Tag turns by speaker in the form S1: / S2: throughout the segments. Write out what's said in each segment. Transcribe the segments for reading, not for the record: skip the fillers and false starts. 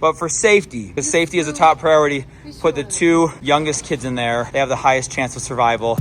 S1: But for safety, because safety is a top priority, put the 2 youngest kids in there. They have the highest chance of survival.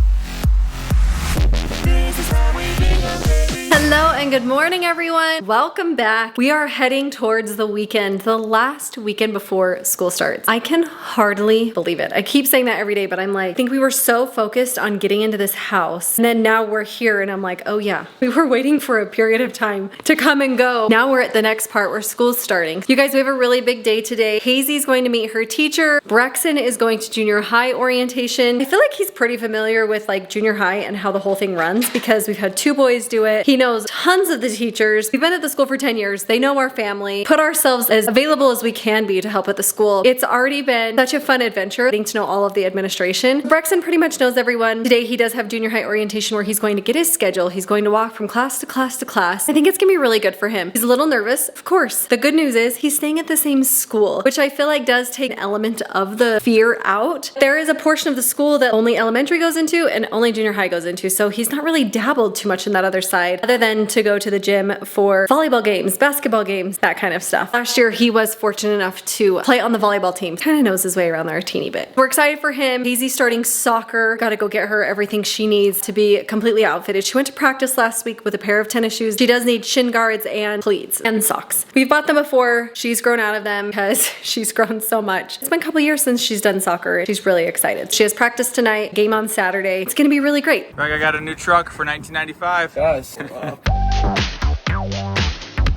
S2: Hello and good morning, everyone. Welcome back. We are heading towards the weekend, the last weekend before school starts. I can hardly believe it. I keep saying that every day, but I'm like, I think we were so focused on getting into this house, and then now we're here, and I'm like, oh yeah, we were waiting for a period of time to come and go. Now we're at the next part where school's starting. You guys, we have a really big day today. Hazy's going to meet her teacher. Brexon is going to junior high orientation. I feel like he's pretty familiar with like junior high and how the whole thing runs because we've had 2 boys do it. He knows tons of the teachers. We've been at the school for 10 years. They know our family. Put ourselves as available as we can be to help at the school. It's already been such a fun adventure getting to know all of the administration. Brexon pretty much knows everyone. Today he does have junior high orientation where he's going to get his schedule. He's going to walk from class to class to class. I think it's gonna be really good for him. He's a little nervous, of course. The good news is he's staying at the same school, which I feel like does take an element of the fear out. There is a portion of the school that only elementary goes into and only junior high goes into, so he's not really dabbled too much in that other side other than to go to the gym for volleyball games, basketball games, that kind of stuff. Last year, he was fortunate enough to play on the volleyball team. Kind of knows his way around there a teeny bit. We're excited for him. Hazy's starting soccer. Got to go get her everything she needs to be completely outfitted. She went to practice last week with a pair of tennis shoes. She does need shin guards and cleats and socks. We've bought them before. She's grown out of them because she's grown so much. It's been a couple years since she's done soccer. She's really excited. She has practice tonight, game on Saturday. It's gonna be really great.
S1: Greg, I got a new truck for 1995.
S3: Yes.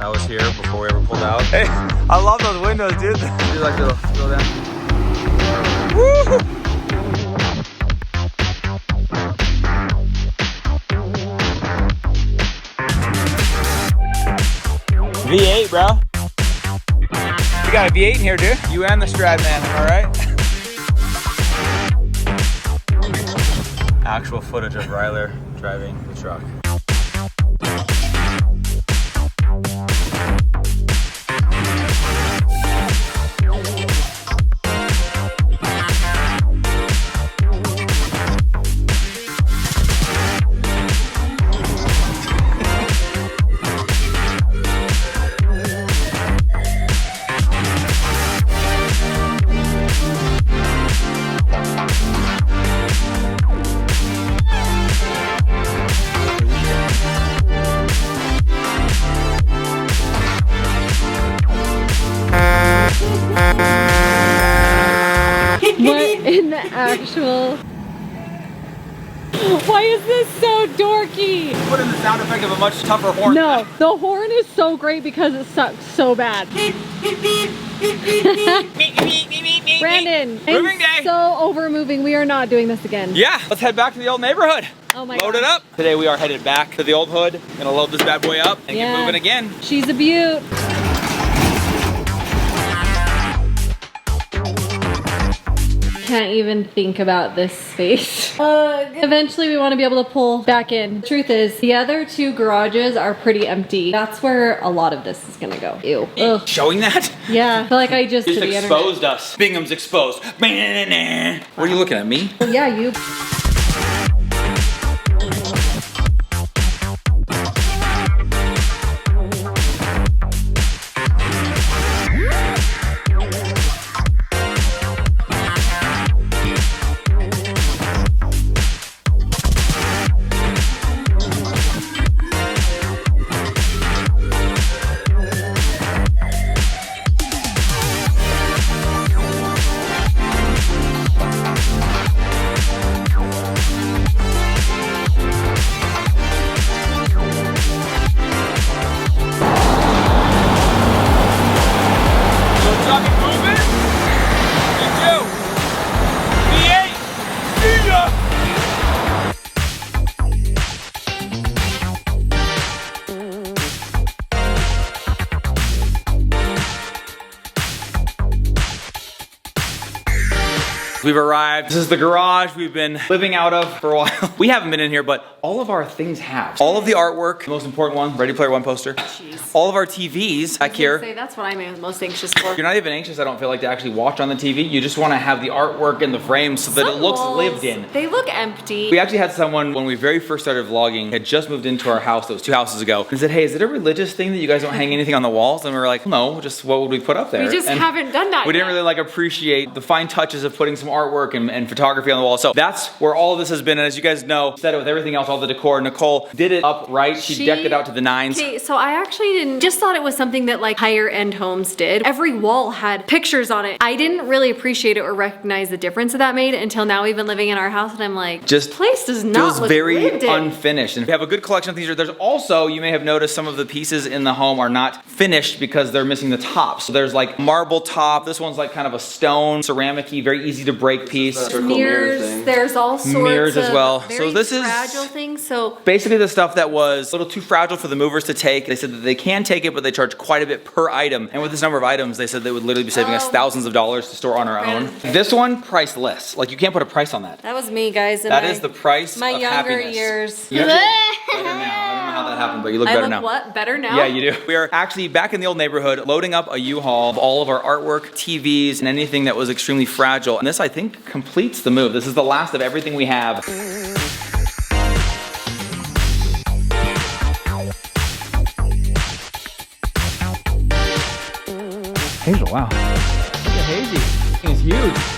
S1: I was here before we ever pulled out. Hey, I love those windows, dude. You like to go down? Woo! V8, bro. We got a V8 in here, dude. You and the Strad man, all right? Actual footage of Ryler driving the truck.
S4: In the actual... Why is this so dorky?
S1: Put in the sound effect of a much tougher horn.
S4: No, the horn is so great because it sucks so bad. Brandon,
S1: Moving day.
S4: I'm so over moving. We are not doing this again.
S1: Yeah, let's head back to the old neighborhood.
S4: Oh my
S1: Load it up. Today we are headed back to the old hood. Gonna load this bad boy up and get moving again.
S4: She's a beaut. Can't even think about this space. Eventually we want to be able to pull back in. The truth is, the other 2 garages are pretty empty. That's where a lot of this is gonna go. Ew. Ugh.
S1: Showing that?
S4: Yeah, I feel like I just to the
S1: exposed us. Bingham's exposed. What are you looking at, me?
S4: internet. Yeah, you.
S1: We've arrived. This is the garage we've been living out of for a while. We haven't been in here, but all of our things have. All of the artwork, the most important one, Ready Player One poster. Jeez. All of our TVs back here.
S2: Say that's what I'm most anxious for.
S1: You're not even anxious, I don't feel like, to actually watch on the TV. You just want to have the artwork in the frame so that it looks lived in.
S2: They look empty.
S1: We actually had someone, when we very first started vlogging, had just moved into our house, that was 2 houses ago, and said, hey, is it a religious thing that you guys don't hang anything on the walls? And we were like, no, just what would we put up there?
S2: We just haven't done that
S1: We didn't
S2: yet.
S1: really like appreciate the fine touches of putting some artwork and photography on the wall. So that's where all of this has been. And as you guys know, said it with everything else, all the decor. Nicole did it up right. She decked it out to the nines.
S2: Okay, so I actually just thought it was something that like higher end homes did. Every wall had pictures on it. I didn't really appreciate it or recognize the difference that that made until now we've been living in our house and I'm like, this place does not
S1: feels
S2: look
S1: very
S2: lived in.
S1: unfinished. And we have a good collection of these. There's also, you may have noticed, some of the pieces in the home are not finished because they're missing the top. So there's like marble top. This one's like kind of a stone, ceramic-y, very easy to break piece.
S2: Mirrors, there's all sorts
S1: mirrors
S2: of
S1: as well.
S2: very
S1: So this is
S2: fragile things. So
S1: basically the stuff that was a little too fragile for the movers to take. They said that they can take it, but they charge quite a bit per item. And with this number of items, they said they would literally be saving us thousands of dollars to store on our own. This one, priceless. Like, you can't put a price on that.
S2: that was me, guys.
S1: That is the price
S2: my
S1: of
S2: younger
S1: happiness.
S2: years.
S1: You actually look better now. I don't know how that happened, but you look
S2: I
S1: better
S2: look
S1: now.
S2: what? Better now?
S1: Yeah, you do. We are actually back in the old neighborhood, loading up a U-Haul of all of our artwork, TVs, and anything that was extremely fragile. And this, I think, completes the move. This is the last of everything we have. Hazel, wow. Look at Hazy. It's huge.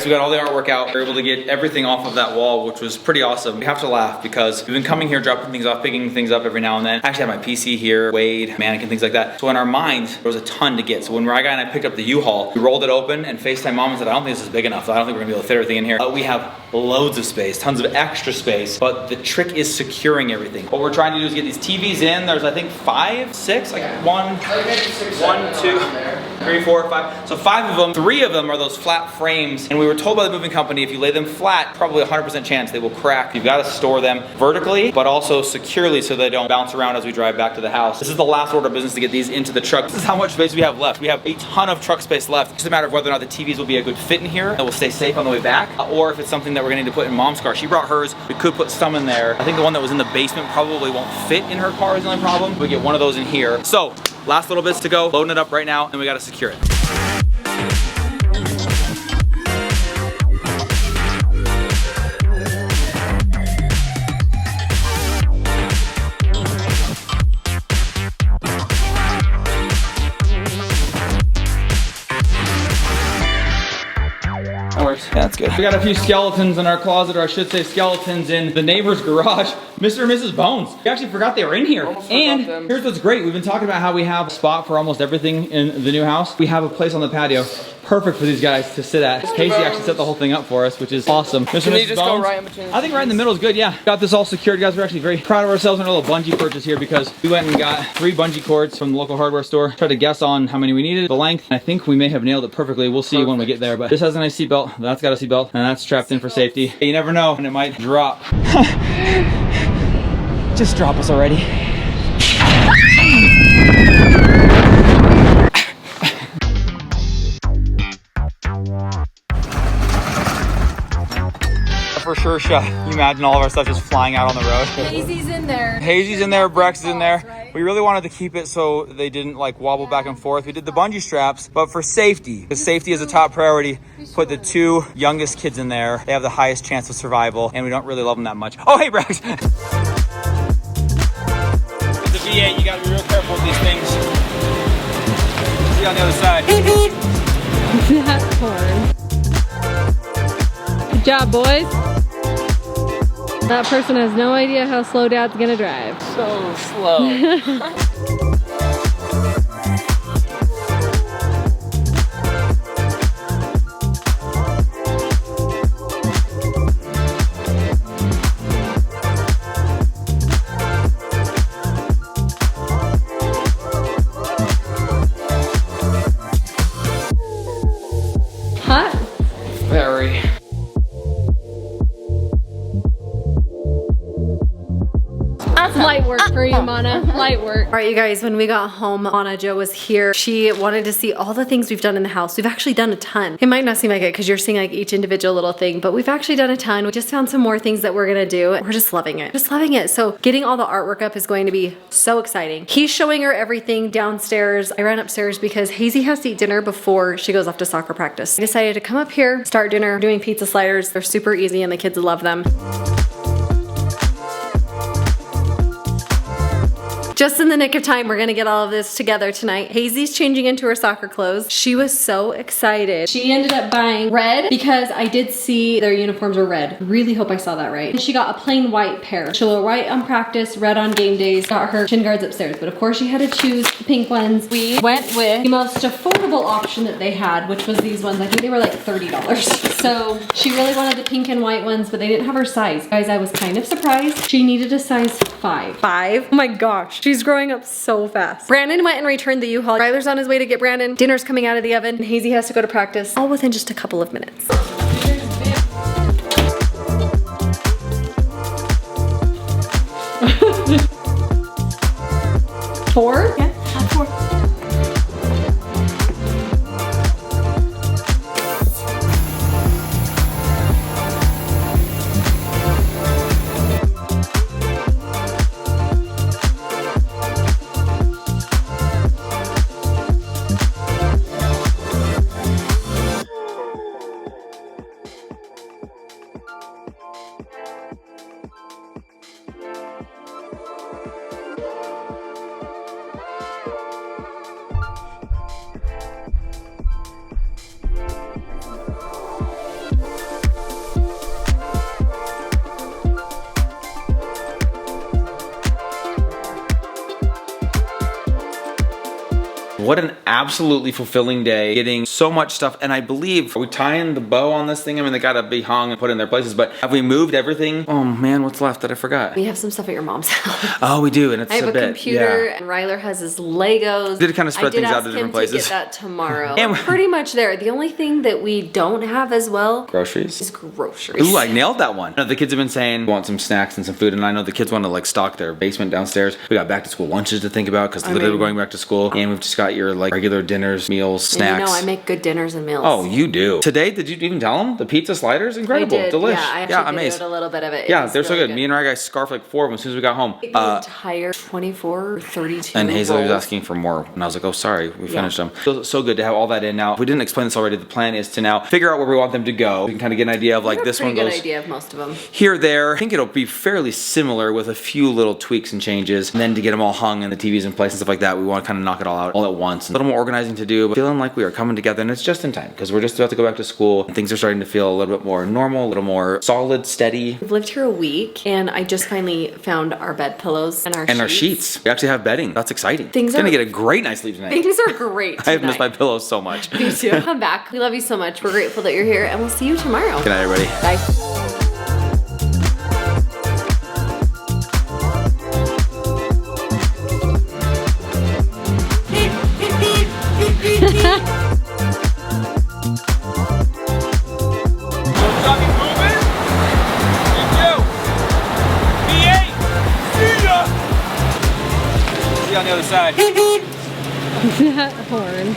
S1: We got all the artwork out. We were able to get everything off of that wall, which was pretty awesome. We have to laugh because we've been coming here, dropping things off, picking things up every now and then. I actually have my PC here, Wade, mannequin, things like that. So in our minds, there was a ton to get. So when Rye and I picked up the U-Haul, we rolled it open and FaceTime Mom and said, I don't think this is big enough. I don't think we're gonna be able to fit everything in here. We have loads of space, tons of extra space, but the trick is securing everything. What we're trying to do is get these TVs in. There's, I think, 5, 6, like 1, 2, 3, 4, 5. So 5 of them, 3 of them are those flat frames. And we were told by the moving company, if you lay them flat, probably 100% chance they will crack. You've got to store them vertically, but also securely so they don't bounce around as we drive back to the house. This is the last order of business to get these into the truck. This is how much space we have left. We have a ton of truck space left. It's just a matter of whether or not the TVs will be a good fit in here and will stay safe on the way back, or if it's something that we're gonna need to put in Mom's car. She brought hers. We could put some in there. I think the one that was in the basement probably won't fit in her car is the only problem. We get one of those in here. So, last little bits to go. Loading it up right now, and we gotta secure it. Yeah, that's good. We got a few skeletons in our closet, or I should say skeletons in the neighbor's garage. Mr. and Mrs. Bones. We actually forgot they were in here. And here's what's great. We've been talking about how we have a spot for almost everything in the new house. We have a place on the patio. Perfect for these guys to sit at. Casey actually set the whole thing up for us, which is awesome. Mr. and Mrs. Bones. Go right in between? I think right in the middle is good, yeah. Got this all secured, guys. We're actually very proud of ourselves on our little bungee purchase here because we went and got 3 bungee cords from the local hardware store. Tried to guess on how many we needed, the length. I think we may have nailed it perfectly. We'll see when we get there, but this has a nice seatbelt. That's got a seatbelt, and that's strapped in for safety. You never know, and it might drop. Just drop us already. For sure shot. You imagine all of our stuff just flying out on the road.
S2: Hazy's in there.
S1: Hazy's in there, Brex is in there. Right? We really wanted to keep it so they didn't like wobble back and forth. We did the bungee straps, but for safety, because safety is a top priority, put the 2 youngest kids in there. They have the highest chance of survival, and we don't really love them that much. Oh, hey, Brex. With the V8, you gotta be real careful with these things. See you on the other side.
S4: That horn. Good job, boys. That person has no idea how slow Dad's gonna drive.
S1: So slow.
S4: Hot?
S1: Very.
S4: That's light work for you, Mana. Light work.
S2: All right, you guys, when we got home, Anna Jo was here. She wanted to see all the things we've done in the house. We've actually done a ton. It might not seem like it because you're seeing like each individual little thing, but we've actually done a ton. We just found some more things that we're gonna do. We're just loving it. Just loving it. So getting all the artwork up is going to be so exciting. He's showing her everything downstairs. I ran upstairs because Hazy has to eat dinner before she goes off to soccer practice. I decided to come up here, start dinner, We're doing pizza sliders. They're super easy and the kids love them. Just in the nick of time, we're gonna get all of this together tonight. Hazy's changing into her soccer clothes. She was so excited. She ended up buying red because I did see their uniforms were red. Really hope I saw that right. And she got a plain white pair. She'll wear white on practice, red on game days. Got her shin guards upstairs, but of course she had to choose the pink ones. We went with the most affordable option that they had, which was these ones. I think they were like $30. So she really wanted the pink and white ones, but they didn't have her size. Guys, I was kind of surprised. She needed a size 5. 5? Oh my gosh. She's growing up so fast. Brandon went and returned the U-Haul. Ryler's on his way to get Brandon. Dinner's coming out of the oven. And Hazy has to go to practice. All within just a couple of minutes. 4? Yeah, 4.
S1: What an absolutely fulfilling day, getting so much stuff. And I believe, are we tying the bow on this thing? I mean, they gotta be hung and put in their places, but have we moved everything? Oh man, what's left that I forgot?
S2: We have some stuff at your mom's house.
S1: Oh, we do, and it's
S2: I have
S1: a
S2: a
S1: bit.
S2: computer,
S1: Yeah.
S2: and Ryler has his Legos.
S1: Did kind of spread things out to different places.
S2: I did ask him to get that tomorrow.
S1: And
S2: We're pretty much there. The only thing that we don't have as well
S1: Groceries?
S2: is groceries.
S1: Ooh, I nailed that one. The kids have been saying want some snacks and some food, and I know the kids want to like stock their basement downstairs. We got back to school lunches to think about because literally we're going back to school, and we've just got your like regular dinners, meals, snacks.
S2: And you know I make good dinners and meals.
S1: Oh, you do. Today, did you even tell them? The pizza sliders? Incredible.
S2: I did.
S1: Delish.
S2: Yeah, I actually videoed a little bit of it.
S1: Yeah, they're so good. Me and Rai guys scarfed like 4 of them as soon as we got home.
S2: The entire 24 or 32
S1: And Hazel was
S2: rolls.
S1: asking for more, and I was like, oh, sorry, we finished them. So good to have all that in now. If we didn't explain this already, the plan is to now figure out where we want them to go. We can kind of get an idea of like this one goes
S2: Pretty good idea of most of them.
S1: here, there. I think it'll be fairly similar with a few little tweaks and changes. And then to get them all hung and the TVs in place and stuff like that, we want to kind of knock it all out all at once. A little more organizing to do, but feeling like we are coming together, and it's just in time because we're just about to go back to school and things are starting to feel a little bit more normal, a little more solid, steady.
S2: We've lived here a week, and I just finally found our bed pillows and our sheets.
S1: We actually have bedding. That's exciting.
S2: Things
S1: gonna
S2: are-
S1: get a great night's sleep tonight.
S2: Things are great
S1: I have missed my
S2: tonight.
S1: pillows so much.
S2: Me too. Come back. We love you so much. We're grateful that you're here, and we'll see you tomorrow.
S1: Good night, everybody.
S2: Bye.
S1: See you on the other side.
S4: That horn.